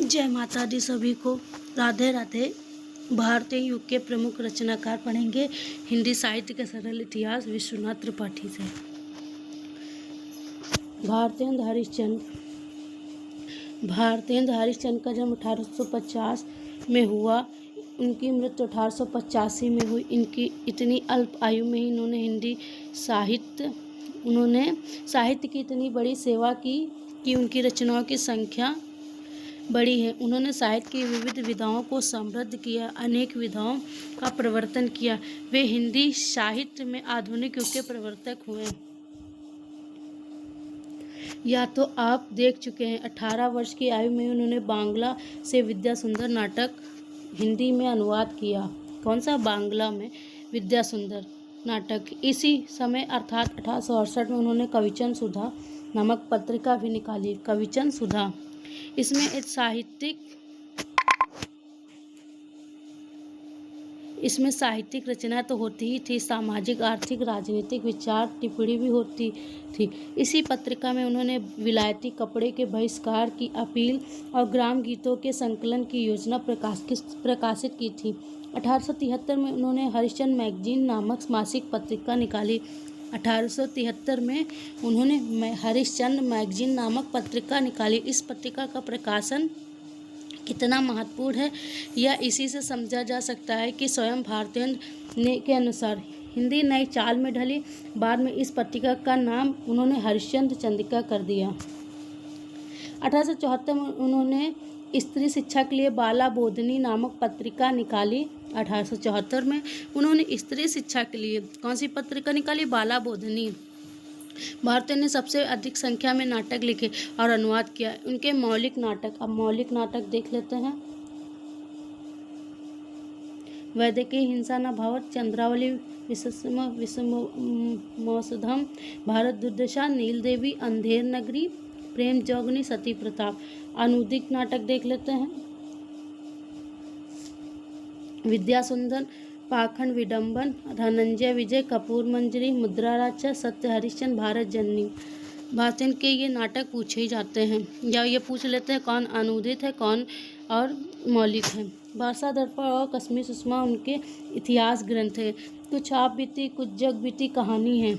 जय माता दी सभी को। राधे राधे। भारतीय युग के प्रमुख रचनाकार पढ़ेंगे हिंदी साहित्य का सरल इतिहास विश्वनाथ त्रिपाठी से। भारतेंद्र हरिश्चंद्र का जन्म 1850 में हुआ। उनकी मृत्यु 1885 में हुई। इनकी इतनी अल्प आयु में ही उन्होंने साहित्य की इतनी बड़ी सेवा की कि उनकी रचनाओं की संख्या बड़ी है। उन्होंने साहित्य की विविध विधाओं को समृद्ध किया, अनेक विधाओं का प्रवर्तन किया। वे हिंदी साहित्य में आधुनिक युग के प्रवर्तक हुए। या तो आप देख चुके हैं, 18 वर्ष की आयु में उन्होंने बांग्ला से विद्यासुंदर नाटक हिंदी में अनुवाद किया। कौन सा? बांग्ला में विद्यासुंदर नाटक। इसी समय अर्थात 1868 में उन्होंने कविचंद सुधा नामक पत्रिका भी निकाली। कविचंद सुधा, इसमें साहित्यिक रचना तो होती ही थी, सामाजिक, आर्थिक, राजनीतिक विचार टिप्पणी भी होती थी। इसी पत्रिका में उन्होंने विलायती कपड़े के बहिष्कार की अपील और ग्राम गीतों के संकलन की योजना प्रकाशित की थी। 1873 में उन्होंने हरिश्चंद्र मैगजीन नामक मासिक पत्रिका निकाली। 1873 में उन्होंने हरिश्चंद्र मैगजीन नामक पत्रिका निकाली। इस पत्रिका का प्रकाशन कितना महत्वपूर्ण है यह इसी से समझा जा सकता है कि स्वयं भारतेंद्र के अनुसार हिंदी नई चाल में ढली। बाद में इस पत्रिका का नाम उन्होंने हरिश्चंद्र चंद्रिका कर दिया। 1874 में उन्होंने स्त्री शिक्षा के लिए बाला बोधनी नामक पत्रिका निकाली। 1874 में उन्होंने स्त्री शिक्षा के लिए कौन सी पत्रिका निकाली? बाला बोधनी। भारतेंद्र ने सबसे अधिक संख्या में नाटक लिखे और अनुवाद किया। उनके मौलिक नाटक, अब मौलिक नाटक देख लेते हैं। वैदेकी हिंसा न भवत्, चंद्रावली, विषमोत्सधम, भारत दुर्दशा, नील देवी, अंधेर नगरी, प्रेम जोगनी, सती प्रताप। अनुदिक नाटक देख लेते हैं। विद्यासुंदर, पाखंड विडंबन, धनंजय विजय, कपूर मंजरी, मुद्रा राजा, सत्य हरिश्चंद्र, भारत जननी। भारतेंद्र के ये नाटक पूछे ही जाते हैं, या ये पूछ लेते हैं कौन अनुदित है, कौन और मौलिक है। वर्षा दर्पण और कश्मीर सुषमा उनके इतिहास ग्रंथ है। कुछ आप बीती, कुछ जग बीती कहानी है।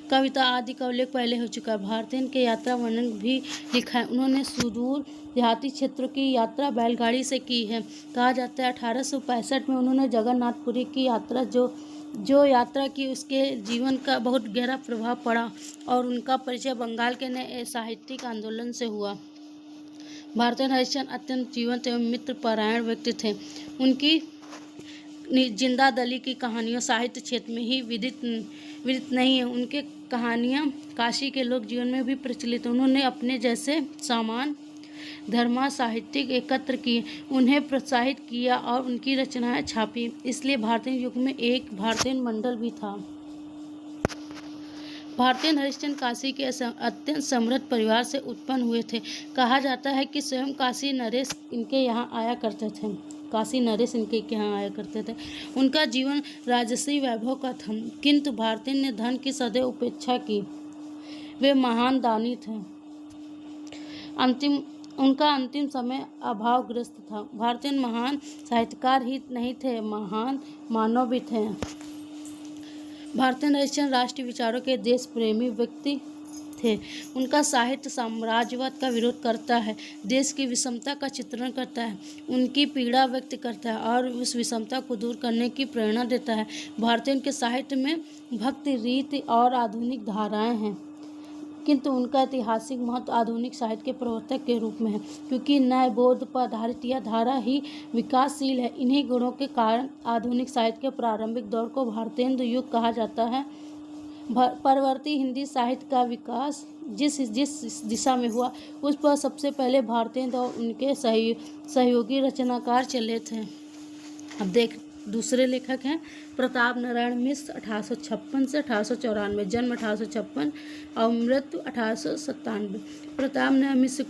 कविता आदि का उल्लेख पहले हो चुका है। भारतेंद्र के यात्रा वर्णन भी लिखा है। उन्होंने सुदूर देहाती क्षेत्रों की यात्रा बैलगाड़ी से की है। कहा जाता है 1865 में उन्होंने जगन्नाथपुरी की यात्रा जो यात्रा की, उसके जीवन का बहुत गहरा प्रभाव पड़ा और उनका परिचय बंगाल के नए साहित्यिक आंदोलन से हुआ। भारतेंद्र हरिश्चंद्र अत्यंत जीवंत एवं मित्रपरायण व्यक्ति थे। उनकी जिंदा दली की कहानियाँ साहित्य क्षेत्र में ही विदित नहीं है। उनके कहानियाँ काशी के लोक जीवन में भी प्रचलित। उन्होंने अपने जैसे सामान धर्मा साहित्यिक एकत्र किए, उन्हें प्रोत्साहित किया और उनकी रचनाएं छापी। इसलिए भारतीय युग में एक भारतेंद्र मंडल भी था। भारतेंद्र हरिश्चंद्र काशी के अत्यंत समृद्ध परिवार से उत्पन्न हुए थे। कहा जाता है कि स्वयं काशी नरेश इनके यहाँ आया करते थे। उनका जीवन राजसी वैभव का था, किंतु भारतेंद्र ने धन की सदैव उपेक्षा की। वे महान दानी थे। उनका अंतिम समय अभावग्रस्त था। भारतेंद्र महान साहित्यकार ही नहीं थे, महान मानव भी थे। भारतेंद्र हरिश्चंद्र राष्ट्रीय विचारों के देश प्रेमी व्यक्ति थे। उनका साहित्य साम्राज्यवाद का विरोध करता है, देश की विषमता का चित्रण करता है, उनकी पीड़ा व्यक्त करता है और उस विषमता को दूर करने की प्रेरणा देता है। भारतेंद्र के साहित्य में भक्ति, रीति और आधुनिक धाराएं हैं, किंतु उनका ऐतिहासिक महत्व आधुनिक साहित्य के प्रवर्तक के रूप में है, क्योंकि नए बोध पर आधारित यह धारा ही विकासशील है। इन्हीं गुणों के कारण आधुनिक साहित्य के प्रारंभिक दौर को भारतेंद्र युग कहा जाता है। परवर्ती हिंदी साहित्य का विकास जिस दिशा में हुआ, उस पर सबसे पहले भारतेंद्र और उनके सहयोगी रचनाकार चले थे। अब दूसरे लेखक हैं प्रताप नारायण मिश्र। 1856 से 1894, जन्म 1856 और मृत्यु 1897। प्रताप नारायण मिश्र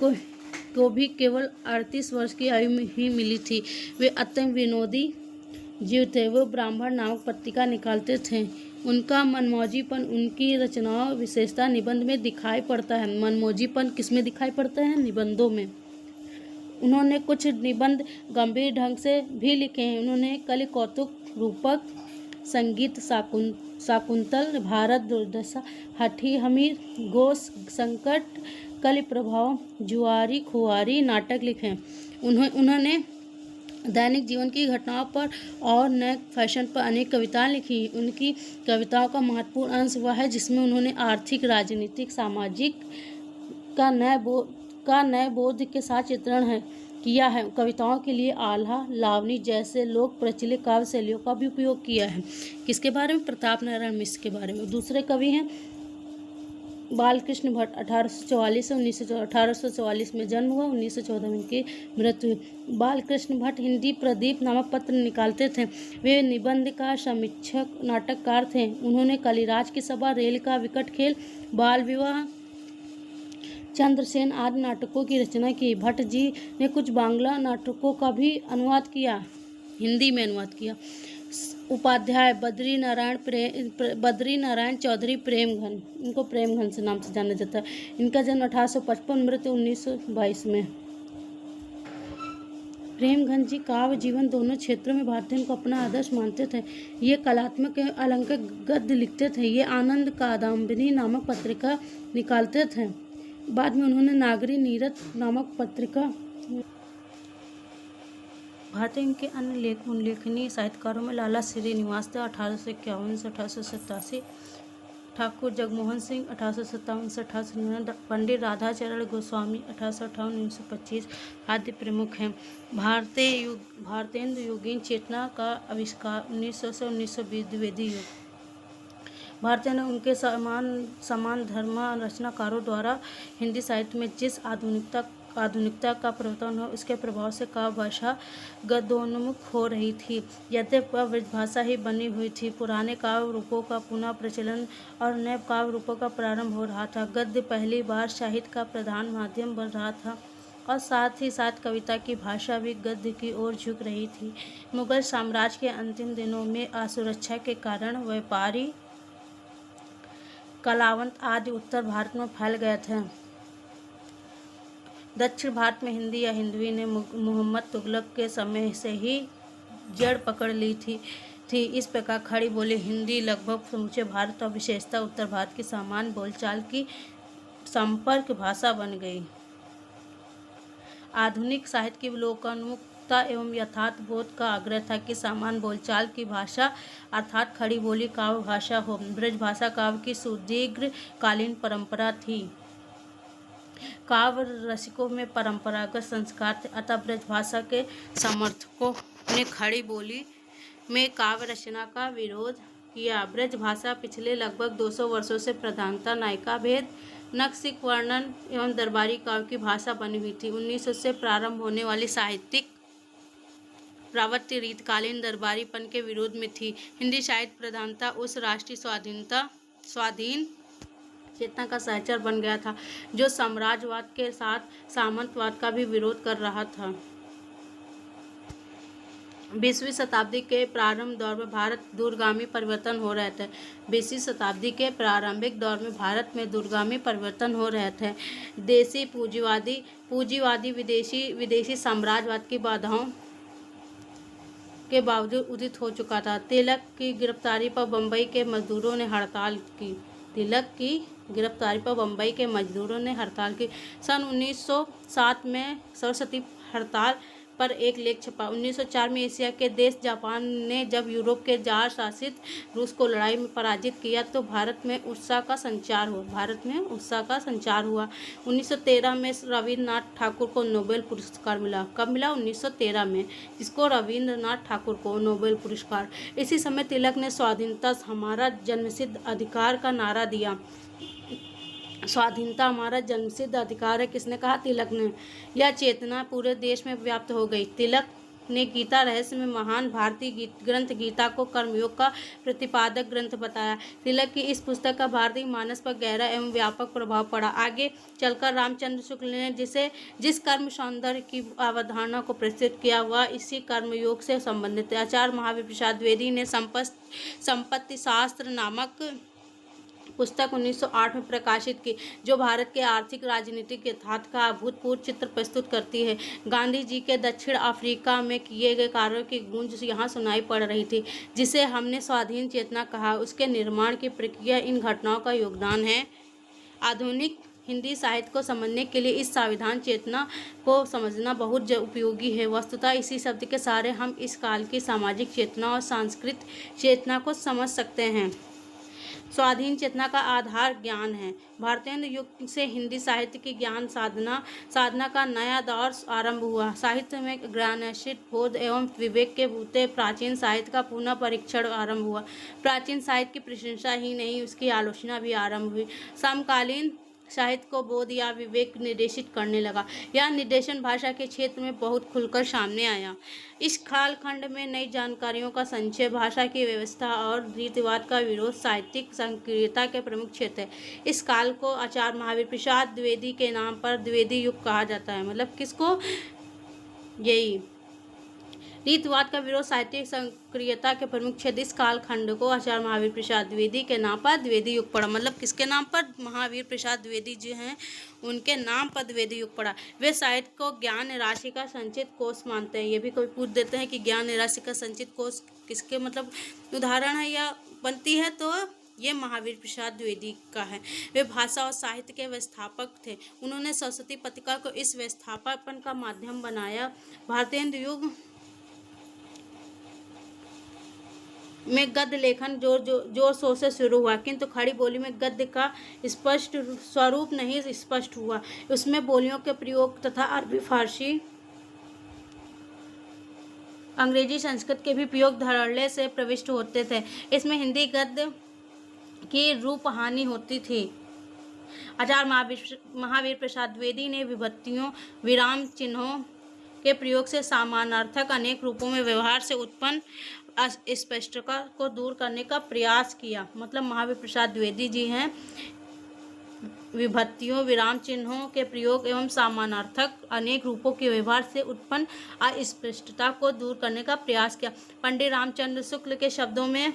को भी केवल 38 वर्ष की आयु में ही मिली थी। वे अत्यंत विनोदी जीव थे। वो ब्राह्मण नामक पत्रिका निकालते थे। उनका मनमौजीपन उनकी रचनाओं विशेषता निबंध में दिखाई पड़ता है। मनमौजीपन किसमें दिखाई पड़ता है? निबंधों में। उन्होंने कुछ निबंध गंभीर ढंग से भी लिखे हैं। उन्होंने कलि कौतुक, रूपक, संगीत, शाकुंतल, भारत दुर्दशा, हठी हमीर, घोष, संकट, कलि प्रभाव, जुआरी खुआरी नाटक लिखे हैं। उन्होंने दैनिक जीवन की घटनाओं पर और नए फैशन पर अनेक कविताएं लिखी। उनकी कविताओं का महत्वपूर्ण अंश वह है जिसमें उन्होंने आर्थिक, राजनीतिक, सामाजिक का नए बोध के साथ चित्रण किया है। कविताओं के लिए आल्हा, लावनी जैसे लोक प्रचलित काव्य शैलियों का भी उपयोग किया है। किसके बारे में? प्रताप नारायण मिश्र के बारे में। दूसरे कवि हैं बालकृष्ण भट्ट। 1844 से 1844 में जन्म हुआ, 1914 में इनकी मृत्यु हुई। बालकृष्ण भट्ट हिंदी प्रदीप नामक पत्र निकालते थे। वे निबंधकार, समीक्षक, नाटककार थे। उन्होंने कलिराज की सभा, रेल का विकट खेल, बाल विवाह, चंद्रसेन आदि नाटकों की रचना की। भट्ट जी ने कुछ बांग्ला नाटकों का भी अनुवाद किया, हिंदी में अनुवाद किया। उपाध्याय बद्री नारायण चौधरी प्रेमघन, इनको प्रेमघन से नाम से जाना जाता है। इनका जन्म 1855, मृत्यु 1922 में। प्रेमघन जी काव्य जीवन दोनों क्षेत्रों में भारतीयों को अपना आदर्श मानते थे। ये कलात्मक एवं अलंकृत गद्य लिखते थे। ये आनंद कादम्बिनी नामक पत्रिका निकालते थे। बाद में उन्होंने नागरी नीरद नामक पत्रिका। भारतीय के अन्य उल्लेखनीय साहित्यकारों में लाला श्रीनिवास थे 1851 से 1887, ठाकुर जगमोहन सिंह 1857 से 1899, पंडित राधाचरण गोस्वामी 1858-1925 आदि प्रमुख हैं। भारतेंदु युगीन चेतना का आविष्कार 1900 से 1920 द्विवेदी युग। भारतीय ने उनके समान धर्म रचनाकारों द्वारा हिंदी साहित्य में जिस आधुनिकता का प्रवर्तन हो, इसके प्रभाव से काव्य भाषा गद्योन्मुख हो रही थी। यद्यपि वह ब्रजभाषा ही बनी हुई थी। पुराने काव्य रूपों का पुनः प्रचलन और नए काव्य रूपों का प्रारंभ हो रहा था। गद्य पहली बार साहित्य का प्रधान माध्यम बन रहा था और साथ ही साथ कविता की भाषा भी गद्य की ओर झुक रही थी। मुगल साम्राज्य के अंतिम दिनों में असुरक्षा के कारण व्यापारी, कलावंत आदि उत्तर भारत में फैल गए थे। दक्षिण भारत में हिंदी या हिंदवी ने मोहम्मद तुगलक के समय से ही जड़ पकड़ ली थी। इस प्रकार खड़ी बोली हिंदी लगभग समूचे भारत और विशेषतः उत्तर भारत की सामान्य बोलचाल की संपर्क भाषा बन गई। आधुनिक साहित्य की लोकोन्मुखता एवं यथार्थ बोध का आग्रह था कि सामान्य बोलचाल की भाषा अर्थात खड़ी बोली काव्य भाषा हो। ब्रजभाषा काव्य की सुदीर्घ कालीन परंपरा थी। काव्य रसिकों में परंपरागत संस्कार थे, अतः ब्रजभाषा के समर्थकों ने खड़ी बोली में काव्य रचना का विरोध किया। ब्रजभाषा पिछले लगभग 200 वर्षों से प्रधानतः नायिका भेद, नक्सिक वर्णन एवं दरबारी काव्य की भाषा बनी हुई थी। 1900 से प्रारंभ होने वाली साहित्यिक प्रवृत्ति रीतकालीन दरबारीपन के विरोध में थी। हिंदी साहित्य प्रधानतः उस राष्ट्रीय स्वाधीन चेतना का सहचर बन गया था जो साम्राज्यवाद के साथ सामंतवाद का भी विरोध कर रहा था। 20वीं शताब्दी के प्रारंभ दौर में भारत दूरगामी परिवर्तन हो रहे थे। 20वीं शताब्दी के प्रारंभिक दौर में भारत में दूरगामी परिवर्तन हो रहे थे। देशी पूंजीवादी विदेशी साम्राज्यवाद की बाधाओं के बावजूद उदित हो चुका था। तिलक की गिरफ्तारी पर बम्बई के मजदूरों ने हड़ताल की। सन 1907 में सरस्वती हड़ताल पर एक लेख छपा। 1904 में एशिया के देश जापान ने जब यूरोप के जार शासित रूस को लड़ाई में पराजित किया तो भारत में उत्साह का संचार हुआ। 1913 में रविन्द्रनाथ ठाकुर को नोबेल पुरस्कार मिला। कब मिला? 1913 में, जिसको रविन्द्रनाथ ठाकुर को नोबेल पुरस्कार। इसी समय तिलक ने स्वाधीनता हमारा जन्मसिद्ध अधिकार का नारा दिया। स्वाधीनता हमारा जन्मसिद्ध अधिकार है, किसने कहा? तिलक ने। यह चेतना पूरे देश में व्याप्त हो गई। तिलक ने गीता रहस्य में महान भारतीय ग्रंथ गीता को कर्मयोग का प्रतिपादक ग्रंथ बताया। तिलक की इस पुस्तक का भारतीय मानस पर गहरा एवं व्यापक प्रभाव पड़ा। आगे चलकर रामचंद्र शुक्ल ने जिस कर्म सौंदर्य की अवधारणा को प्रस्तुत किया वह इसी कर्मयोग से संबंधित है। आचार्य महावीर प्रसाद द्विवेदी ने संपत्ति शास्त्र नामक पुस्तक 1908 में प्रकाशित की, जो भारत के आर्थिक राजनीतिक यथार्थ का अभूतपूर्व चित्र प्रस्तुत करती है। गांधी जी के दक्षिण अफ्रीका में किए गए कार्यों की गूंज यहाँ सुनाई पड़ रही थी, जिसे हमने स्वाधीन चेतना कहा। उसके निर्माण की प्रक्रिया इन घटनाओं का योगदान है। आधुनिक हिंदी साहित्य को समझने के लिए इस संविधान चेतना को समझना बहुत उपयोगी है। वस्तुतः इसी शब्द के सहारे हम इस काल की सामाजिक चेतना और सांस्कृतिक चेतना को समझ सकते हैं। स्वाधीन चेतना का आधार ज्ञान है। भारतीय युग से हिंदी साहित्य की ज्ञान साधना का नया दौर आरंभ हुआ। साहित्य में ज्ञानाश्रित बोध एवं विवेक के बूते प्राचीन साहित्य का पुनः परीक्षण आरंभ हुआ। प्राचीन साहित्य की प्रशंसा ही नहीं, उसकी आलोचना भी आरंभ हुई। समकालीन साहित्य को बोध या विवेक निर्देशित करने लगा। यह निर्देशन भाषा के क्षेत्र में बहुत खुलकर सामने आया। इस कालखंड में नई जानकारियों का संचय, भाषा की व्यवस्था और रीतिवाद का विरोध साहित्यिक सक्रियता के प्रमुख क्षेत्र है। इस काल को आचार्य महावीर प्रसाद द्विवेदी के नाम पर द्विवेदी युग कहा जाता है। मतलब किसको? यही रीतवाद का विरोध साहित्यिक सक्रियता के प्रमुख क्षेत्र। इस कालखंड को आचार्य महावीर प्रसाद द्विवेदी के नाम पर द्विवेदी युग पड़ा। मतलब किसके नाम पर? महावीर प्रसाद द्विवेदी जी हैं, उनके नाम पर द्विवेदी युग पड़ा। वे साहित्य को ज्ञान राशि का संचित कोष मानते हैं। ये भी कोई पूछ देते हैं कि ज्ञान राशि का संचित कोष किसके मतलब उदाहरण है या बनती है, तो ये महावीर प्रसाद द्विवेदी का है। वे भाषा और साहित्य के व्यवस्थापक थे। उन्होंने सरस्वती पत्रिका को इस व्यवस्थापन का माध्यम बनाया। भारतीय युग में गद्य लेखन जोर शोर से शुरू हुआ, किंतु खड़ी बोली में गद्य का स्पष्ट स्वरूप नहीं स्पष्ट हुआ। उसमें बोलियों के प्रयोग तथा अरबी, फारसी, अंग्रेजी, संस्कृत के भी प्रयोग धड़ल्ले से प्रविष्ट होते थे। इसमें हिंदी गद्य की रूप हानि होती थी। आचार्य महावीर प्रसाद द्विवेदी ने विभक्तियों, विराम चिन्हों के प्रयोग से समानार्थक अनेक रूपों में व्यवहार से उत्पन्न अस्पष्टता को दूर करने का प्रयास किया। मतलब महावीर प्रसाद द्विवेदी जी हैं, विभक्तियों, विराम चिन्हों के प्रयोग एवं समानार्थक अनेक रूपों के व्यवहार से उत्पन्न अस्पष्टता को दूर करने का प्रयास किया। पंडित रामचंद्र शुक्ल के शब्दों में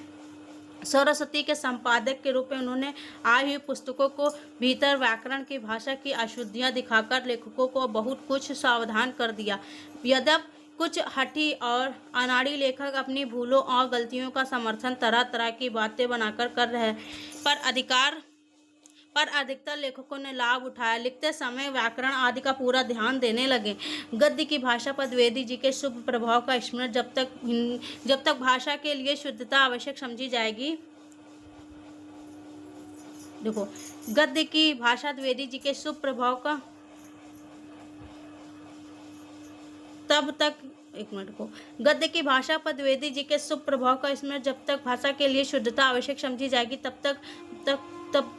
सरस्वती के संपादक के रूप में उन्होंने आई हुई पुस्तकों को भीतर व्याकरण की भाषा की अशुद्धियां दिखाकर लेखकों को बहुत कुछ सावधान कर दिया। यद्यपि कुछ हठी और अनाड़ी लेखक अपनी भूलों और गलतियों का समर्थन तरह तरह की बातें बनाकर कर रहे हैं, पर अधिकतर लेखकों ने लाभ उठाया। लिखते समय व्याकरण आदि का पूरा ध्यान देने लगे। गद्य की भाषा पर द्विवेदी जी के शुभ प्रभाव का स्मरण जब तक भाषा के लिए शुद्धता आवश्यक समझी जाएगी। देखो, गद्य की भाषा द्विवेदी जी के शुभ प्रभाव का गद्य की भाषा पर द्विवेदी जी के शुभ प्रभाव का स्मरण जब तक भाषा के लिए शुद्धता आवश्यक समझी जाएगी तब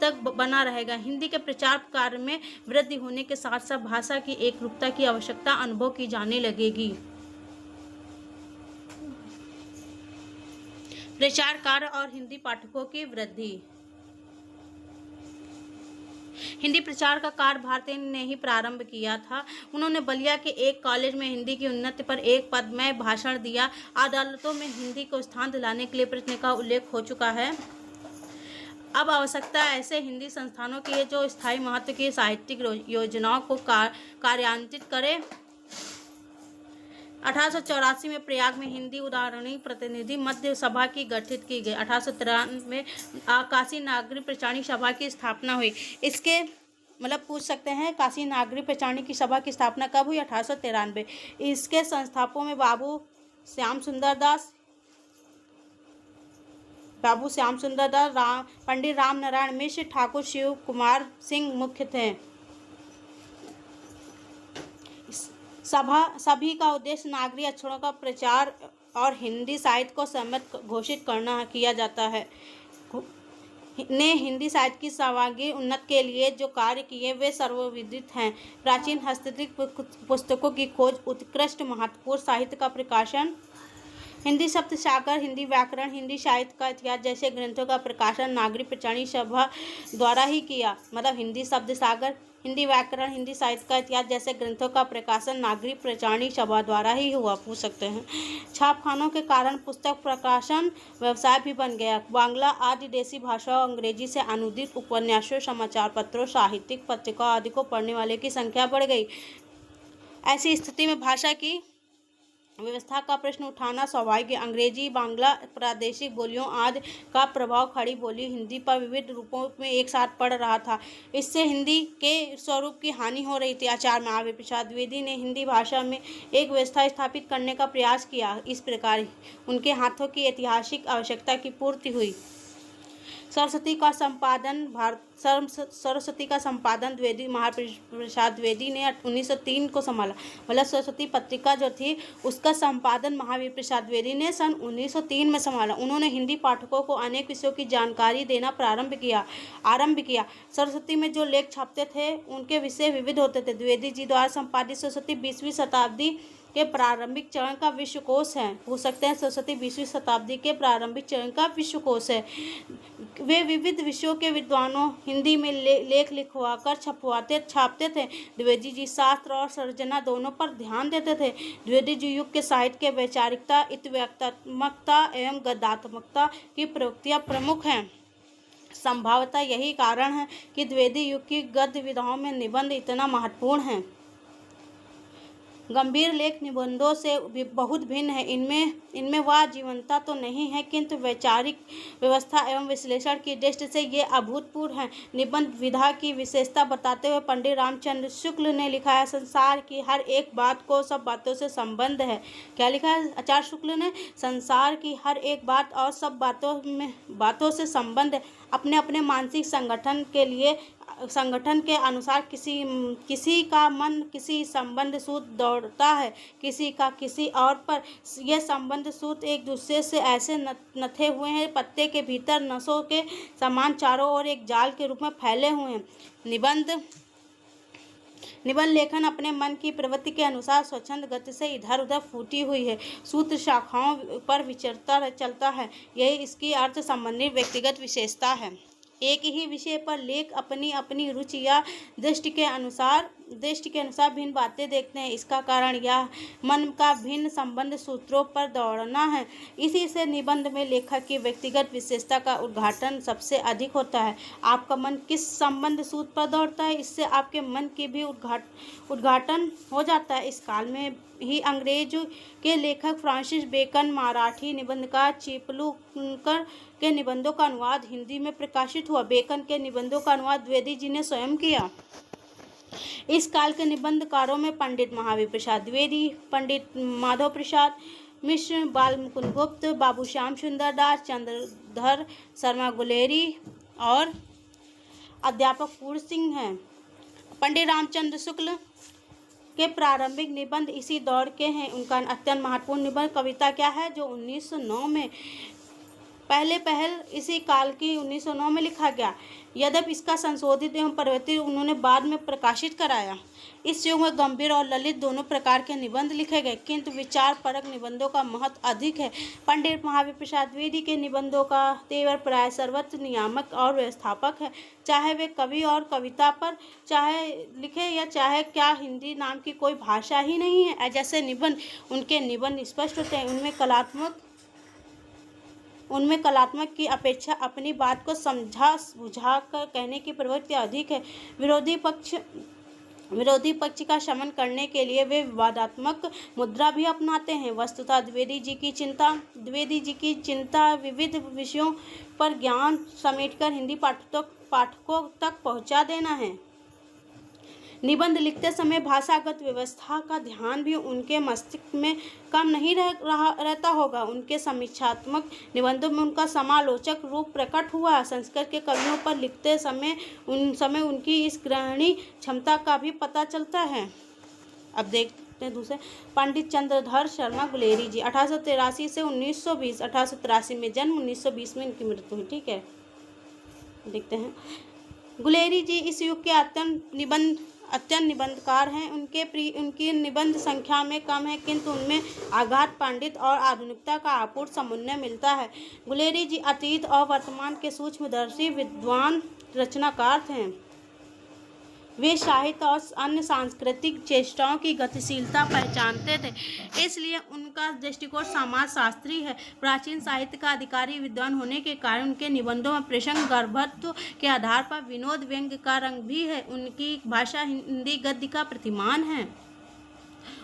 तक बना रहेगा। हिंदी के प्रचार कार्य में वृद्धि होने के साथ साथ भाषा की एकरूपता की आवश्यकता अनुभव की जाने लगेगी। प्रचार कार्य और हिंदी पाठकों की वृद्धि। हिंदी प्रचार का कार्य भारती ने ही प्रारंभ किया था। उन्होंने बलिया के एक कॉलेज में हिंदी की उन्नति पर एक पदमय भाषण दिया। अदालतों में हिंदी को स्थान दिलाने के लिए प्रयत्न का उल्लेख हो चुका है। अब आवश्यकता ऐसे हिंदी संस्थानों की है जो स्थायी महत्व की साहित्यिक योजनाओं को कार्यान्वित करे। 1884 में प्रयाग में हिंदी उदाहरणी प्रतिनिधि मध्य सभा की गठित की गई। 1893 में काशी नागरिक प्रचारणी सभा की स्थापना हुई। इसके मतलब पूछ सकते हैं काशी नागरिक प्रचारणी की सभा की स्थापना कब हुई? 1893। इसके संस्थापकों में बाबू श्याम सुंदर दास, पंडित राम नारायण मिश्र, ठाकुर शिव कुमार सिंह मुख्य थे। सभी का उद्देश्य नागरिक अक्षरों का प्रचार और हिंदी साहित्य को सम्मत घोषित किया जाता है। ने हिंदी साहित्य की सर्वांगीण उन्नति के लिए जो कार्य किए वे सर्वविदित हैं। प्राचीन हस्तलिखित पुस्तकों की खोज, उत्कृष्ट महत्वपूर्ण साहित्य का प्रकाशन, हिंदी शब्द सागर, हिंदी व्याकरण, हिंदी साहित्य का इतिहास जैसे ग्रंथों का प्रकाशन नागरिक प्रचारणी सभा द्वारा ही किया। मतलब हिंदी शब्द सागर, हिंदी व्याकरण, हिंदी साहित्य का इतिहास जैसे ग्रंथों का प्रकाशन नागरिक प्रचारणी सभा द्वारा ही हुआ। पूछ सकते हैं। छापखानों के कारण पुस्तक प्रकाशन व्यवसाय भी बन गया। बांग्ला आदि देशी भाषाओं, अंग्रेजी से अनुदित उपन्यासों, समाचार पत्रों, साहित्यिक पत्रिका आदि को पढ़ने वाले की संख्या बढ़ गई। ऐसी स्थिति में भाषा की व्यवस्था का प्रश्न उठाना स्वाभाविक है। अंग्रेजी, बांग्ला, प्रादेशिक बोलियों आदि का प्रभाव खड़ी बोली हिंदी पर विविध रूपों में एक साथ पड़ रहा था। इससे हिंदी के स्वरूप की हानि हो रही थी। आचार्य महावीर प्रसाद द्विवेदी ने हिंदी भाषा में एक व्यवस्था स्थापित करने का प्रयास किया। इस प्रकार उनके हाथों की ऐतिहासिक आवश्यकता की पूर्ति हुई। सरस्वती का संपादन द्विवेदी, महावीर प्रसाद द्विवेदी ने 1903 को संभाला। मतलब सरस्वती पत्रिका जो थी उसका संपादन महावीर प्रसाद द्विवेदी ने सन 1903 में संभाला। उन्होंने हिंदी पाठकों को अनेक विषयों की जानकारी देना आरंभ किया। सरस्वती में जो लेख छपते थे उनके विषय विविध होते थे। द्विवेदी जी द्वारा संपादित सरस्वती 20वीं शताब्दी के प्रारंभिक चरण का विश्वकोश है। पूछ सकते हैं, सरस्वती 20वीं शताब्दी के प्रारंभिक चरण का विश्वकोश है। वे विविध विषयों के विद्वानों हिंदी में लेख लिखवाकर छापते थे। द्विवेदी जी शास्त्र और सर्जना दोनों पर ध्यान देते थे। द्विवेदी जी युग के साहित्य के वैचारिकता, इतव्यात्मकता एवं गद्यात्मकता की प्रवृत्तियां प्रमुख हैं। संभवतः यही कारण है कि द्विवेदी युग की गद्य विधाओं में निबंध इतना महत्वपूर्ण है। गंभीर लेख निबंधों से बहुत भिन्न है। इनमें वह जीवंतता तो नहीं है, किंतु वैचारिक व्यवस्था एवं विश्लेषण की दृष्टि से ये अभूतपूर्व है। निबंध विधा की विशेषता बताते हुए पंडित रामचंद्र शुक्ल ने लिखा है, संसार की हर एक बात को सब बातों से संबंध है। क्या लिखा है आचार्य शुक्ल ने? संसार की हर एक बात और सब बातों से संबंध है। अपने अपने मानसिक संगठन के अनुसार किसी का मन किसी संबंध सूत्र दौड़ता है, किसी का किसी और पर। यह संबंध सूत्र एक दूसरे से ऐसे नथे हुए हैं, पत्ते के भीतर नसों के समान चारों ओर एक जाल के रूप में फैले हुए हैं। निबंध लेखन अपने मन की प्रवृत्ति के अनुसार स्वच्छंद गति से इधर उधर फूटी हुई है, सूत्र शाखाओं पर विचरता चलता है। यही इसकी अर्थ संबंधी व्यक्तिगत विशेषता है। एक ही विषय पर लेख अपनी अपनी रुचि या दृष्टि के अनुसार भिन्न बातें देखते हैं। इसका कारण यह मन का भिन्न संबंध सूत्रों पर दौड़ना है। इसी से निबंध में लेखक की व्यक्तिगत विशेषता का उद्घाटन सबसे अधिक होता है। आपका मन किस संबंध सूत्र पर दौड़ता है, इससे आपके मन की भी उद्घाटन हो जाता है। इस काल में ही अंग्रेज के लेखक फ्रांसिस बेकन, मराठी निबंधकार चिपलूणकर के निबंधों का अनुवाद हिंदी में प्रकाशित हुआ। बेकन के निबंधों का अनुवाद द्विवेदी जी ने स्वयं किया। इस काल के निबंधकारों में पंडित महावीर प्रसाद द्विवेदी, पंडित माधव प्रसाद मिश्र, बाल मुकुंद गुप्त, बाबू श्याम सुंदर दास, चंद्रधर शर्मा गुलेरी और अध्यापक पूर्ण सिंह हैं। पंडित रामचंद्र शुक्ल के प्रारंभिक निबंध इसी दौर के हैं। उनका अत्यंत महत्वपूर्ण निबंध कविता क्या है, जो 1909 में पहल इसी काल की 1909 में लिखा गया। यद्यपि इसका संशोधित एवं परिवर्तित उन्होंने बाद में प्रकाशित कराया। इस युग में गंभीर और ललित दोनों प्रकार के निबंध लिखे गए, किंतु विचार परक निबंधों का महत्व अधिक है। पंडित महावीर प्रसाद द्विवेदी के निबंधों का तेवर प्राय सर्वत्र नियामक और व्यवस्थापक है। चाहे वे कवि और कविता पर चाहे लिखे या चाहे क्या हिंदी नाम की कोई भाषा ही नहीं है। जैसे उनके निबंध स्पष्ट होते हैं। उनमें कलात्मक की अपेक्षा अपनी बात को समझा बुझा कर कहने की प्रवृत्ति अधिक है। विरोधी पक्ष का शमन करने के लिए वे विवादात्मक मुद्रा भी अपनाते हैं। वस्तुतः द्विवेदी जी की चिंता विविध विषयों पर ज्ञान समेटकर हिंदी पाठकों तक पहुंचा देना है। निबंध लिखते समय भाषागत व्यवस्था का ध्यान भी उनके मस्तिष्क में कम नहीं रहता होगा। उनके समीक्षात्मक निबंधों में उनका समालोचक रूप प्रकट हुआ। संस्कृत के कवियों पर लिखते समय उनकी इस ग्रहणी क्षमता का भी पता चलता है। अब देखते हैं दूसरे, पंडित चंद्रधर शर्मा गुलेरी जी 1883 से 1920, 1883 में जन्म, 1920 में इनकी मृत्यु हुई। ठीक है। देखते हैं। गुलेरी जी इस युग के अत्यंत निबंधकार हैं। उनकी निबंध संख्या में कम है, किंतु उनमें आघात पांडित्य और आधुनिकता का अपूर्व समन्वय मिलता है। गुलेरी जी अतीत और वर्तमान के सूक्ष्मदर्शी विद्वान रचनाकार थे। वे साहित्य और अन्य सांस्कृतिक चेष्टाओं की गतिशीलता पहचानते थे, इसलिए उनका दृष्टिकोण समाजशास्त्री है। प्राचीन साहित्य का अधिकारी विद्वान होने के कारण उनके निबंधों में प्रसंग गर्भत्व के आधार पर विनोद व्यंग्य का रंग भी है। उनकी भाषा हिंदी गद्य का प्रतिमान है।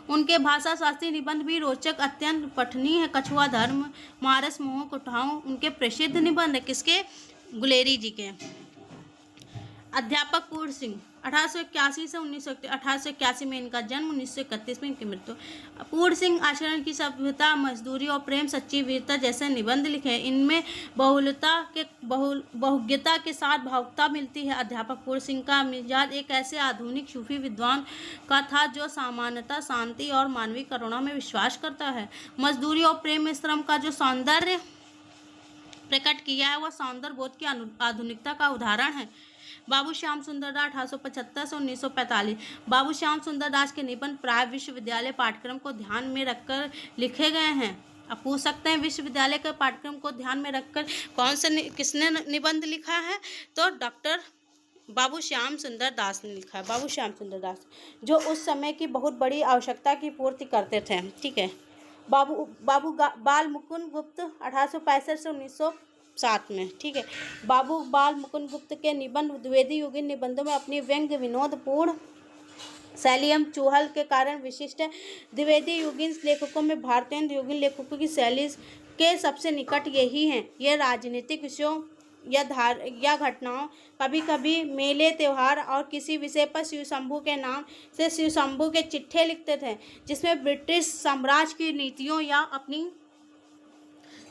उनके भाषा शास्त्री निबंध भी रोचक अत्यंत पठनीय है। कछुआ धर्म, मारस मोह कुठाओं उनके प्रसिद्ध निबंध है। किसके? गुलेरी जी के। अध्यापक पूर्ण सिंह 1881 से 1881 में इनका जन्म, 1931 में इनकी मृत्यु। पूर्ण सिंह आचरण की सभ्यता, मजदूरी और प्रेम, सच्ची वीरता जैसे निबंध लिखे हैं। इनमें बहुज्ञता के साथ भावुकता मिलती है। अध्यापक पूर्ण सिंह का मिजाज एक ऐसे आधुनिक सूफी विद्वान का था जो सामान्यता, शांति और मानवीय करुणा में विश्वास करता है। मजदूरी और प्रेम श्रम का जो सौंदर्य प्रकट किया है वह सौंदर्य बोध की आधुनिकता का उदाहरण है। बाबू श्याम सुंदर दास 1875 से 1945। बाबू श्याम सुंदर दास के निबंध प्राय विश्वविद्यालय पाठ्यक्रम को ध्यान में रखकर लिखे गए हैं। आप पूछ सकते हैं विश्वविद्यालय के पाठ्यक्रम को ध्यान में रखकर किसने निबंध लिखा है? तो डॉक्टर बाबू श्याम सुंदर दास ने लिखा है। बाबू श्याम सुंदर दास जो उस समय की बहुत बड़ी आवश्यकता की पूर्ति करते थे। ठीक है। बाल मुकुंद गुप्त 1865 से 1907 में। ठीक है। बाबू बाल मुकुंद गुप्त के निबंध द्विवेदी युगीन निबंधों में अपनी व्यंग्य विनोदपूर्ण शैली एवं चूहल के कारण विशिष्ट है। द्विवेदी युगीन लेखकों में भारतीय युगीन लेखकों की शैली के सबसे निकट यही हैं। यह राजनीतिक विषयों या घटनाओं, कभी कभी मेले त्योहार और किसी विषय पर शिव शंभू के नाम से शिव शंभू के चिट्ठे लिखते थे, जिसमें ब्रिटिश साम्राज्य की नीतियों या अपनी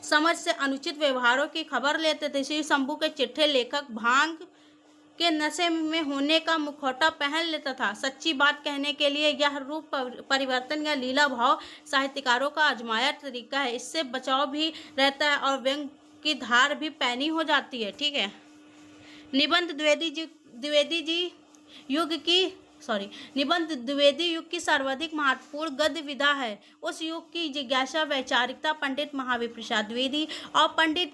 समझ से अनुचित व्यवहारों की खबर लेते थे। शिव शंभू के चिट्ठे लेखक भांग के नशे में होने का मुखौटा पहन लेता था। सच्ची बात कहने के लिए यह रूप परिवर्तन या लीला भाव साहित्यकारों का आजमाया तरीका है। इससे बचाव भी रहता है और व्यंग की धार भी पैनी हो जाती है। ठीक है। निबंध द्विवेदी युग की सर्वाधिक महत्वपूर्ण गद्य विधा है। उस युग की जिज्ञासा वैचारिकता पंडित महावीर प्रसाद द्विवेदी और पंडित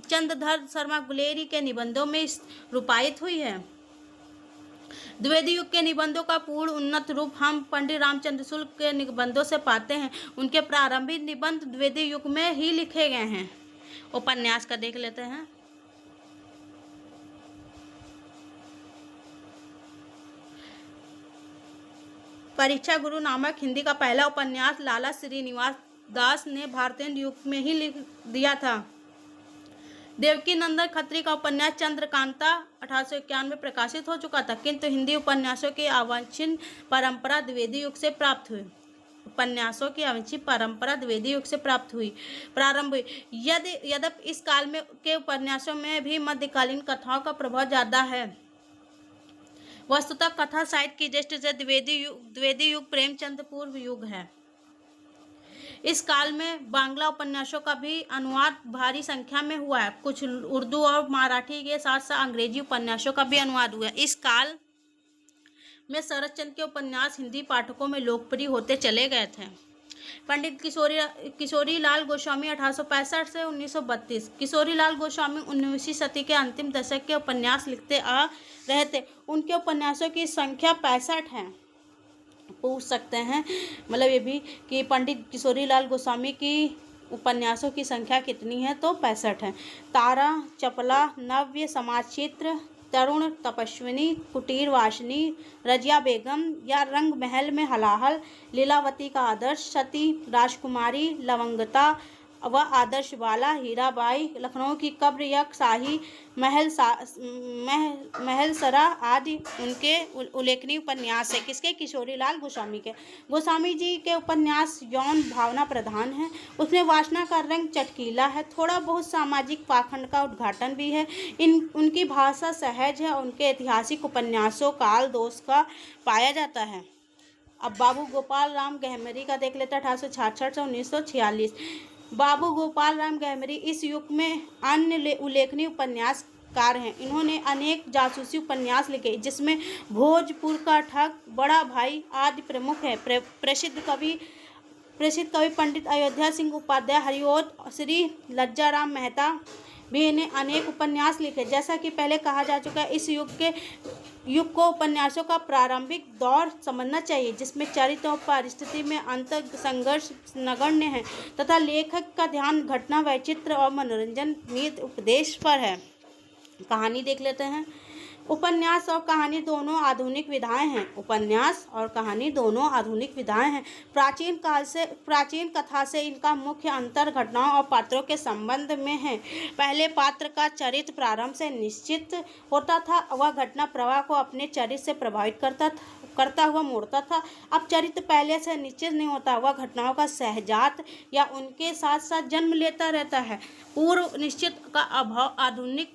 चंद्रधर शर्मा गुलेरी के निबंधों में रूपायित हुई है। द्विवेदी युग के निबंधों का पूर्ण उन्नत रूप हम पंडित रामचंद्र शुक्ल के निबंधों से पाते हैं। उनके प्रारंभिक निबंध द्विवेदी युग में ही लिखे गए हैं। उपन्यास का देख लेते हैं। परीक्षा गुरु नामक हिंदी का पहला उपन्यास लाला श्रीनिवास दास ने भारतीय युग में ही लिख दिया था। देवकी नंदन खत्री का उपन्यास चंद्रकांता 1891 में प्रकाशित हो चुका था, किंतु हिंदी उपन्यासों की अवांछित परंपरा द्विवेदी युग से प्राप्त हुई। प्रारंभ हुई। यद्यपि इस काल में के उपन्यासों में भी मध्यकालीन कथाओं का प्रभाव ज्यादा है। वस्तुतः कथा साहित्य की दृष्टि से द्विवेदी युग प्रेमचंद पूर्व युग है। इस काल में बांग्ला उपन्यासों का भी अनुवाद भारी संख्या में हुआ है। कुछ उर्दू और मराठी के साथ साथ अंग्रेजी उपन्यासों का भी अनुवाद हुआ है। इस काल में शरतचंद्र के उपन्यास हिंदी पाठकों में लोकप्रिय होते चले गए थे। पंडित किशोरी लाल गोस्वामी 1865 से 1932। किशोरी लाल गोस्वामी 19वीं सदी के अंतिम दशक के उपन्यास लिखते आ रहे थे। उनके उपन्यासों की संख्या 65 है। पूछ सकते हैं मतलब ये भी कि पंडित किशोरी लाल गोस्वामी की उपन्यासों की संख्या कितनी है, तो 65 है। तारा चपला, नव्य समाजचित्र, तरुण तपस्विनी, कुटीर वासिनी, रजिया बेगम या रंग महल में हलाहल, लीलावती का आदर्श, सती, राजकुमारी, लवंगता व आदर्श बाला, हीराबाई, लखनऊ की कब्र या शाही महल सरा आदि उनके उल्लेखनीय उपन्यास है। किसके? किशोरी लाल गोस्वामी के। गोस्वामी जी के उपन्यास यौन भावना प्रधान है। उसमें वासना का रंग चटकीला है, थोड़ा बहुत सामाजिक पाखंड का उद्घाटन भी है। उनकी भाषा सहज है। उनके ऐतिहासिक उपन्यासों काल दोष का पाया जाता है। अब बाबू गोपाल राम गहमरी का देख लेते हैं 1866 से 1946। बाबू गोपाल राम गहमरी इस युग में अन्य उल्लेखनीय उपन्यास कार हैं। इन्होंने अनेक जासूसी उपन्यास लिखे जिसमें भोजपुर का ठग, बड़ा भाई आदि प्रमुख है। प्रसिद्ध कवि पंडित अयोध्या सिंह उपाध्याय, हरिओद, श्री लज्जाराम मेहता भी इन्हें अनेक उपन्यास लिखे। जैसा कि पहले कहा जा चुका है, इस युग को उपन्यासों का प्रारंभिक दौर समझना चाहिए जिसमें चरित्र और परिस्थिति में अंतर संघर्ष नगण्य है तथा लेखक का ध्यान घटना, वैचित्र और मनोरंजन नीति उपदेश पर है। कहानी देख लेते हैं। उपन्यास और कहानी दोनों आधुनिक विधाएं हैं। उपन्यास और कहानी दोनों आधुनिक विधाएं हैं। प्राचीन कथा से इनका मुख्य अंतर घटनाओं और पात्रों के संबंध में है। पहले पात्र का चरित्र प्रारंभ से निश्चित होता था, वह घटना प्रवाह को अपने चरित्र से प्रभावित करता हुआ मोड़ता था। अब चरित्र पहले से निश्चित नहीं होता, वह घटनाओं का सहजात या उनके साथ साथ जन्म लेता रहता है। पूर्व निश्चित का अभाव आधुनिक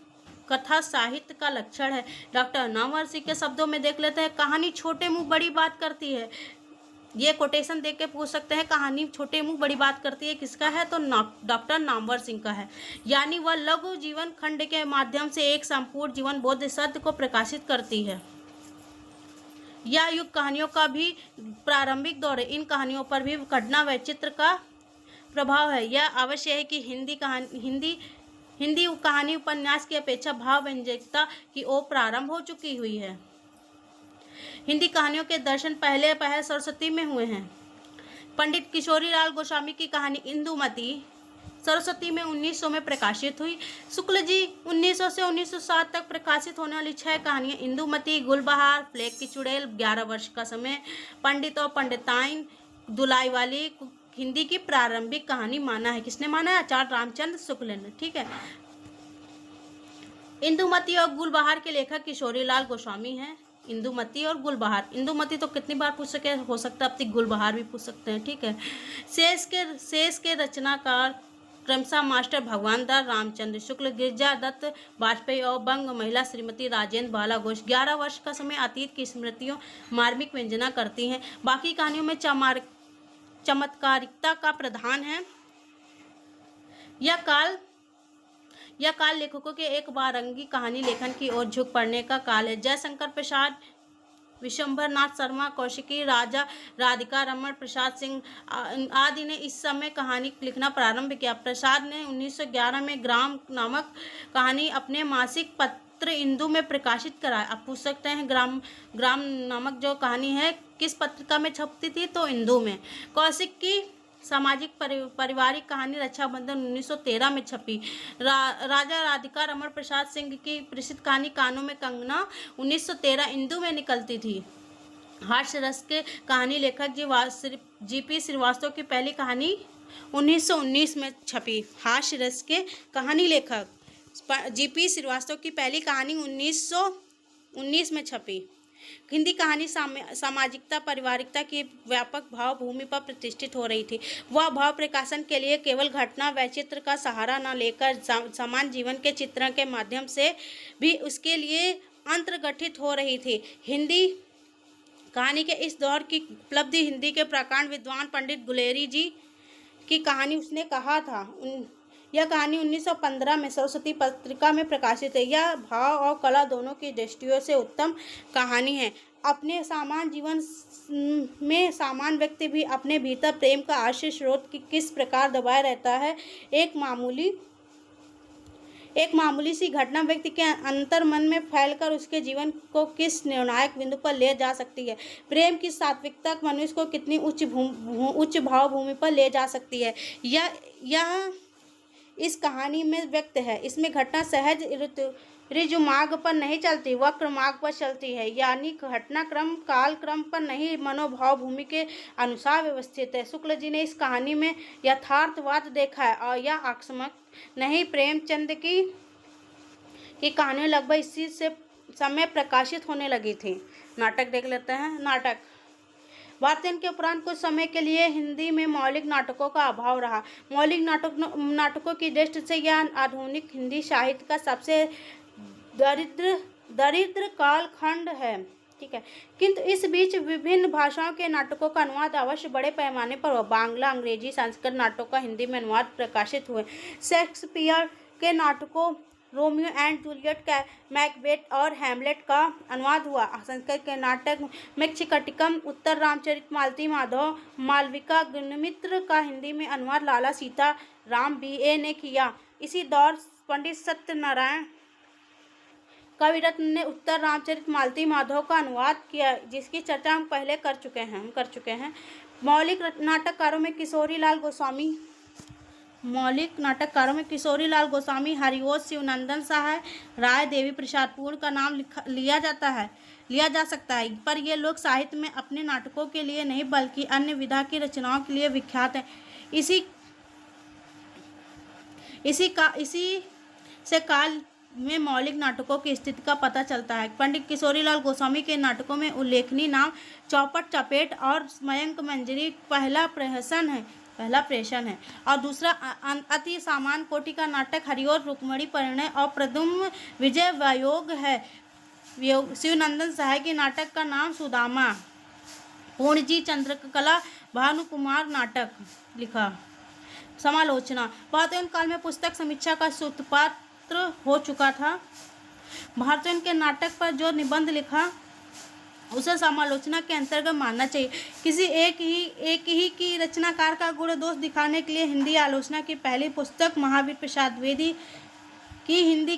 कथा साहित्य का लक्षण है। डॉक्टर नामवर सिंह के शब्दों में देख लेते हैं, कहानी छोटे मुंह बड़ी बात करती है। ये कोटेशन देख के पूछ सकते हैं, कहानी छोटे मुंह बड़ी बात करती है किसका है, तो डॉक्टर नामवर सिंह का है। यानी वह लघु जीवन खंड के माध्यम से एक संपूर्ण जीवन बोध सत्य को प्रकाशित करती है। यह युग कहानियों का भी प्रारंभिक दौर है। इन कहानियों पर भी घटना वैचित्र का प्रभाव है। यह अवश्य है कि हिंदी कहानी उपन्यास की अपेक्षा भाव व्यंजकता की ओर प्रारंभ हो चुकी हुई है। हिंदी कहानियों के दर्शन पहले सरस्वती में हुए हैं। पंडित किशोरीलाल गोस्वामी की कहानी इंदुमती सरस्वती में 1900 में प्रकाशित हुई। शुक्ल जी 1900 से 1907 तक प्रकाशित होने वाली 6 कहानियां इंदुमती, गुलबहार, फ्लेग की चुड़ैल, 11 वर्ष का समय, पंडित और पंडिताइन, दुलाई वाली हिंदी की प्रारंभिक कहानी माना है। किसने माना है? आचार्य रामचंद्र शुक्ल ने। ठीक है। इंदुमती और गुलबहार के लेखक किशोरीलाल गोस्वामी हैं। इंदुमती और गुलबहार, इंदुमती तो कितनी बार पूछ सके हो सकता है, अब तक गुलबहार भी पूछ सकते हैं। ठीक है। शेष के रचनाकार क्रमशः मास्टर भगवान दास, रामचंद्र शुक्ल, गिरिजा दत्त वाजपेयी और बंग महिला श्रीमती राजेंद्र बाला घोष। 11 वर्ष का समय अतीत की स्मृतियों मार्मिक व्यंजना करती हैं। बाकी कहानियों में चमत्कारिकता का प्रधान है। यह काल लेखकों के एक बारंगी कहानी लेखन की ओर झुक पड़ने का काल है। जयशंकर प्रसाद, विशंभर नाथ शर्मा, कौशिकी, राजा राधिका रमण, प्रसाद सिंह आदि ने इस समय कहानी लिखना प्रारंभ किया। प्रसाद ने 1911 में ग्राम नामक कहानी अपने मासिक पत्र इंदु में प्रकाशित कराया। आप पूछ सकते हैं ग्राम नामक जो कहानी है किस पत्रिका में छपती थी, तो इंदु में। कौशिक की सामाजिक पारिवारिक कहानी रक्षाबंधन 1913 में छपी। राजा राधिका रमण प्रसाद सिंह की प्रसिद्ध कहानी कानों में कंगना 1913 इंदु में निकलती थी। हास्य रस के कहानी लेखक जीपी श्रीवास्तव की पहली कहानी 1919 में छपी। हास्य रस के कहानी लेखक जीपी श्रीवास्तव की पहली कहानी 1919 में छपी। हिंदी कहानी सामाजिकता पारिवारिकता की व्यापक भाव भूमि पर प्रतिष्ठित हो रही थी। वह भाव प्रकाशन के लिए केवल घटना वैचित्र का सहारा न लेकर समान जीवन के चित्रण के माध्यम से भी उसके लिए अंतर्गठित हो रही थी। हिंदी कहानी के इस दौर की उपलब्धि हिंदी के प्रकांड विद्वान पंडित गुलेरी जी की कहानी उसने कहा था। यह कहानी 1915 में सरस्वती पत्रिका में प्रकाशित है। यह भाव और कला दोनों की दृष्टियों से उत्तम कहानी है। अपने सामान्य जीवन में सामान्य व्यक्ति भी अपने भीतर प्रेम का आश्रय स्रोत किस प्रकार दबाए रहता है। एक मामूली सी घटना व्यक्ति के अंतर्मन में फैलकर उसके जीवन को किस निर्णायक बिंदु पर ले जा सकती है। प्रेम की सात्विकता मनुष्य को कितनी उच्च भाव भूमि पर ले जा सकती है, यह इस कहानी में व्यक्त है। इसमें घटना सहज ऋजु मार्ग पर नहीं चलती, वक्र मार्ग पर चलती है। यानी घटनाक्रम काल क्रम पर नहीं, मनोभाव भूमि के अनुसार व्यवस्थित है। शुक्ल जी ने इस कहानी में यथार्थवाद देखा है और यह आकस्मिक नहीं। प्रेमचंद की कहानी लगभग इसी से समय प्रकाशित होने लगी थी। नाटक देख लेते हैं। नाटक भारतीय के उपरांत कुछ समय के लिए हिंदी में मौलिक नाटकों का अभाव रहा। मौलिक नाटकों की दृष्टि से यह आधुनिक हिंदी साहित्य का सबसे दरिद्र कालखंड है। ठीक है। किंतु इस बीच विभिन्न भाषाओं के नाटकों का अनुवाद अवश्य बड़े पैमाने पर हुआ। बांग्ला, अंग्रेजी, संस्कृत नाटकों का हिंदी में अनुवाद प्रकाशित हुए। शेक्सपियर के नाटकों रोमियो एंड जूलियट का मैकबेथ और हैमलेट का अनुवाद हुआ। संस्कृत के नाटक मृच्छकटिकम, उत्तर रामचरित मालती माधव, मालविका अग्निमित्र का हिंदी में अनुवाद लाला सीताराम BA ने किया। इसी दौर पंडित सत्यनारायण कविरत्न ने उत्तर रामचरित मालती माधव का अनुवाद किया, जिसकी चर्चा हम पहले कर चुके हैं। मौलिक नाटककारों में किशोरी लाल गोस्वामी, हरिओस शिवनंदन सहाय, राय, देवी प्रसाद पूर्ण का नाम लिया जा सकता है, पर ये लोग साहित्य में अपने नाटकों के लिए नहीं बल्कि अन्य विधा की रचनाओं के लिए विख्यात हैं। इसी से काल में मौलिक नाटकों की स्थिति का पता चलता है। पंडित किशोरीलाल गोस्वामी के नाटकों में उल्लेखनीय नाम चौपट, चपेट और मयंक मंजरी पहला प्रेषण है और दूसरा अति सामान्य कोटि का नाटक हरिओस, रुक्मणी परिणय और प्रद्युम्न विजय वयोग है। शिवनंदन सहाय के नाटक का नाम सुदामा। पूर्णजी चंद्रकला भानुकुमार नाटक लिखा। समालोचना। भारतीय काल में पुस्तक समीक्षा का सूत्रपात हो चुका था। भारतीय के नाटक पर जो निबंध लिखा उसे समालोचना के अंतर्गत मानना चाहिए। किसी एक ही की रचनाकार का गुण दोष दिखाने के लिए हिंदी आलोचना की पहली पुस्तक महावीर प्रसाद द्विवेदी की हिंदी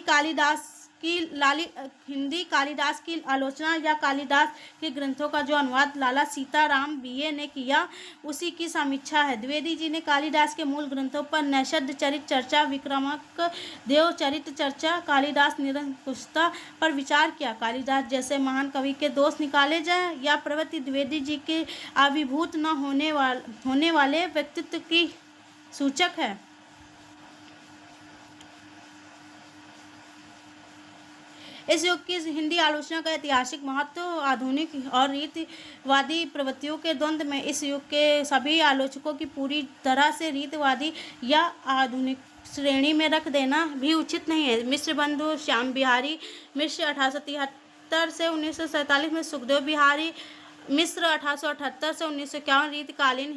कालिदास की आलोचना या कालिदास के ग्रंथों का जो अनुवाद लाला सीताराम BA ने किया, उसी की समीक्षा है। द्विवेदी जी ने कालिदास के मूल ग्रंथों पर नैषध चरित चर्चा, विक्रमक देव चरित चर्चा, कालिदास निरंकुशता पर विचार किया। कालिदास जैसे महान कवि के दोष निकाले जाए या प्रवृत्ति द्विवेदी जी के आविर्भूत न होने वाले व्यक्तित्व की सूचक है। इस युग की हिंदी आलोचना का ऐतिहासिक महत्व आधुनिक और रीतिवादी प्रवृत्तियों के द्वंद्व में इस युग के सभी आलोचकों की पूरी तरह से रीतिवादी या आधुनिक श्रेणी में रख देना भी उचित नहीं है। मिश्र बंधु श्याम बिहारी मिश्र 1873 से 1947 में, सुखदेव बिहारी मिश्र 1878 से 1951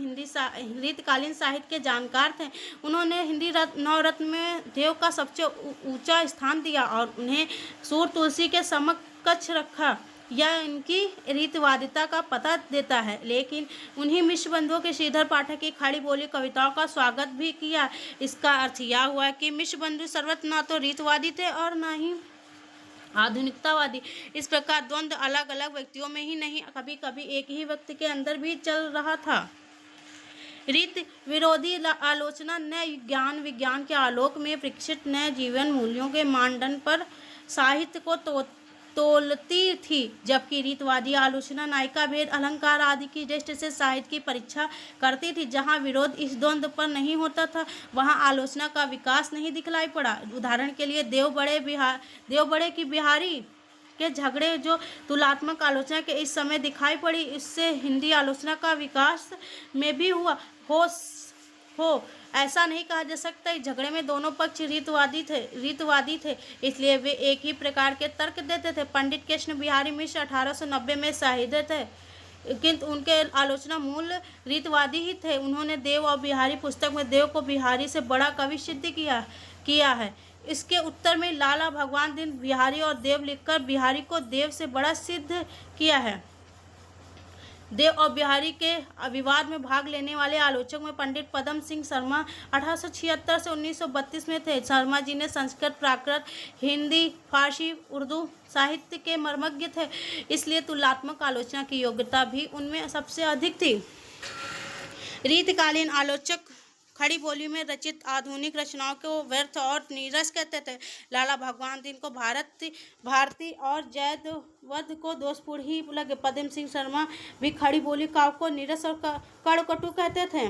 रीतकालीन साहित्य के जानकार थे। उन्होंने हिंदी नवरत्न में देव का सबसे ऊंचा स्थान दिया और उन्हें सूर तुलसी के समकक्ष रखा। यह इनकी रीतिवादिता का पता देता है, लेकिन उन्हीं मिश्र बंधुओं के श्रीधर पाठक की खड़ी बोली कविताओं का स्वागत भी किया। इसका अर्थ यह हुआ कि मिश्र बंधु सर्वत्र न तो रीतवादी थे और न ही आधुनिकतावादी। इस प्रकार द्वंद्व अलग अलग व्यक्तियों में ही नहीं, कभी कभी एक ही व्यक्ति के अंदर भी चल रहा था। रीत विरोधी आलोचना नए ज्ञान विज्ञान के आलोक में विकसित नए जीवन मूल्यों के मानदंड पर साहित्य को तोलती थी, जबकि रीतवादी आलोचना नायिका भेद, अलंकार आदि की दृष्टि से साहित्य की परीक्षा करती थी। जहाँ विरोध इस द्वंद्व पर नहीं होता था, वहाँ आलोचना का विकास नहीं दिखलाई पड़ा। उदाहरण के लिए देव बड़े की बिहारी के झगड़े जो तुलनात्मक आलोचना के इस समय दिखाई पड़ी, इससे हिंदी आलोचना का विकास में भी हो ऐसा नहीं कहा जा सकता। इस झगड़े में दोनों पक्ष रीतवादी थे, इसलिए वे एक ही प्रकार के तर्क देते थे। पंडित कृष्ण बिहारी मिश्र 1890 में शहीद थे, किंतु उनके आलोचना मूल रीतवादी ही थे। उन्होंने देव और बिहारी पुस्तक में देव को बिहारी से बड़ा कवि सिद्ध किया है। इसके उत्तर में लाला भगवान दिन बिहारी और देव लिखकर बिहारी को देव से बड़ा सिद्ध किया है। देव और बिहारी के विवाद में भाग लेने वाले आलोचक में पंडित पदम सिंह शर्मा 1876 से 1932 में थे। शर्मा जी ने संस्कृत, प्राकृत, हिंदी, फारसी, उर्दू साहित्य के मर्मज्ञ थे, इसलिए तुलनात्मक आलोचना की योग्यता भी उनमें सबसे अधिक थी। रीतकालीन आलोचक खड़ी बोली में रचित आधुनिक रचनाओं को व्यर्थ और नीरस कहते थे। लाला भगवान दिन को भारती और जयद्रथ को दोषपूर्ण ही लगे। पदम सिंह शर्मा भी खड़ी बोली काव्य को नीरस और कड़कटु कहते थे।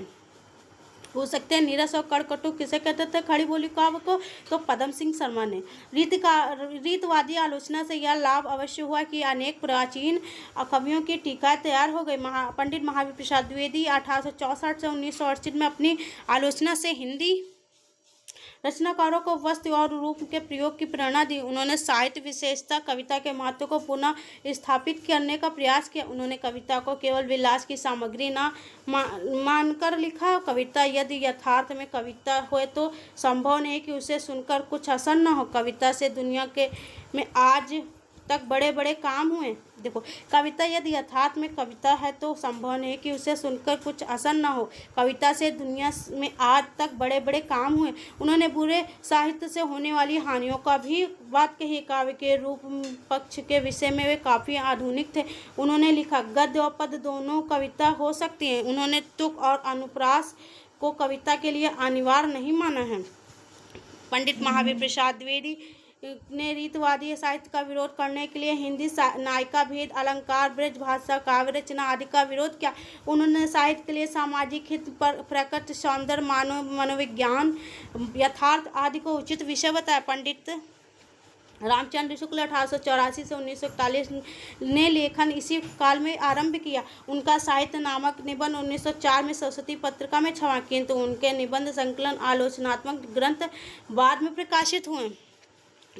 पूछ सकते हैं नीरस और कड़कटु किसे कहते थे खड़ी बोली काव्य को, तो पदम सिंह शर्मा ने। रीतवादी आलोचना से यह लाभ अवश्य हुआ कि अनेक प्राचीन कवियों की टीकाएं तैयार हो गई। पंडित महावीर प्रसाद द्विवेदी 1864 से 1968 में अपनी आलोचना से हिंदी रचनाकारों को वस्तु और रूप के प्रयोग की प्रेरणा दी। उन्होंने साहित्य विशेषता कविता के महत्व को पुनः स्थापित करने का प्रयास किया। उन्होंने कविता को केवल विलास की सामग्री न मानकर लिखा। कविता यदि यथार्थ में कविता हो तो संभव नहीं कि उसे सुनकर कुछ असर न हो। कविता से दुनिया के में आज तक बड़े बड़े काम हुए। देखो, कविता यदि यथार्थ में कविता है तो संभव नहीं कि उसे सुनकर कुछ असर न हो। कविता से दुनिया में आज तक बड़े बड़े काम हुए। उन्होंने बुरे साहित्य से होने वाली हानियों का भी बात कही। काव्य के रूप पक्ष के विषय में वे काफ़ी आधुनिक थे। उन्होंने लिखा, गद्य और पद्य दोनों कविता हो सकती हैं। उन्होंने तुक और अनुप्रास को कविता के लिए अनिवार्य नहीं माना है। पंडित महावीर प्रसाद द्विवेदी ने रीतवादी साहित्य का विरोध करने के लिए हिंदी नायिका भेद, अलंकार, ब्रज भाषा, काव्य रचना आदि का विरोध किया। उन्होंने साहित्य के लिए सामाजिक हित पर प्रकट सौंदर्य, मनोविज्ञान, यथार्थ आदि को उचित विषय बताया। पंडित रामचंद्र शुक्ल 1884 से 1941 ने लेखन इसी काल में आरंभ किया। उनका साहित्य नामक निबंध 1904 में सरस्वती पत्रिका में छपा, किंतु उनके निबंध संकलन आलोचनात्मक ग्रंथ बाद में प्रकाशित हुए।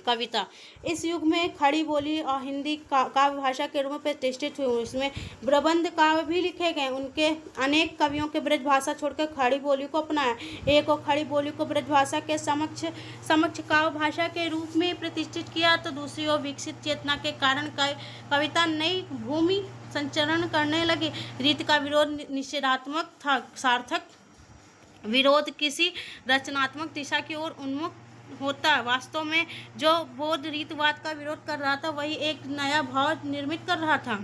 कविता इस युग में खड़ी बोली और हिंदी काव्य भाषा के रूप में प्रतिष्ठित हुई। इसमें प्रबंध काव्य भी लिखे गए। उनके अनेक कवियों के ब्रज भाषा छोड़कर खड़ी बोली को अपनाया। एक और खड़ी बोली को ब्रज भाषा के समक्ष काव्य भाषा के रूप में प्रतिष्ठित किया, तो दूसरी ओर विकसित चेतना के कारण कविता नई भूमि संचरण करने लगी। रीति का विरोध निषेधात्मक था, सार्थक विरोध किसी रचनात्मक दिशा की ओर उन्मुख होता। वास्तव में जो बौद्ध रीतवाद का विरोध कर रहा था वही एक नया भाव निर्मित कर रहा था।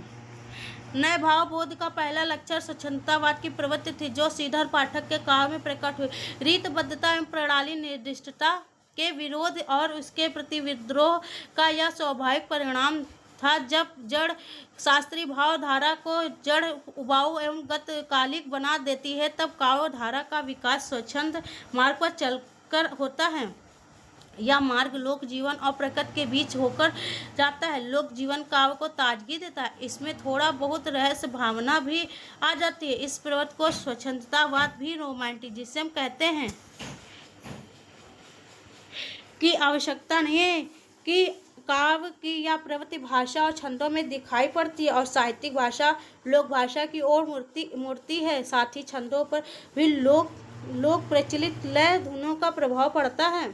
नए भाव बौद्ध का पहला लक्षण स्वच्छंदतावाद की प्रवृत्ति थी, जो श्रीधर पाठक के काव्य में प्रकट हुई। रीतबद्धता एवं प्रणाली निर्दिष्टता के विरोध और उसके प्रति विद्रोह का यह स्वाभाविक परिणाम था। जब जड़ शास्त्रीय भाव धारा को जड़, उबाऊ एवं गतकालिक बना देती है, तब काव्य धारा का विकास स्वच्छंद मार्ग पर चलकर होता है। यह मार्ग लोक जीवन और प्रकृति के बीच होकर जाता है। लोक जीवन काव्य को ताजगी देता है। इसमें थोड़ा बहुत रहस्य भावना भी आ जाती है। इस प्रवृत्ति को स्वच्छंदतावाद भी रोमांटिसिज्म कहते हैं की आवश्यकता नहीं है कि काव्य की यह प्रवृत्ति भाषा और छंदों में दिखाई पड़ती है और साहित्यिक भाषा लोक भाषा की ओर मूर्ति है। साथ ही छंदों पर भी लोक प्रचलित लय धुनों का प्रभाव पड़ता है।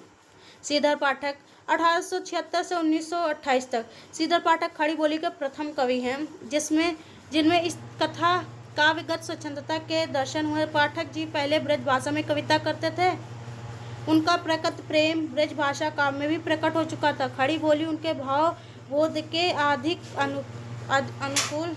श्रीधर पाठक 1876 से 1928 तक। श्रीधर पाठक खड़ी बोली के प्रथम कवि हैं जिनमें इस कथा काव्यगत स्वच्छंदता के दर्शन हुए। पाठक जी पहले ब्रज भाषा में कविता करते थे। उनका प्रकट प्रेम ब्रज भाषा काव्य में भी प्रकट हो चुका था। खड़ी बोली उनके भाव बोध के अधिक अनुकूल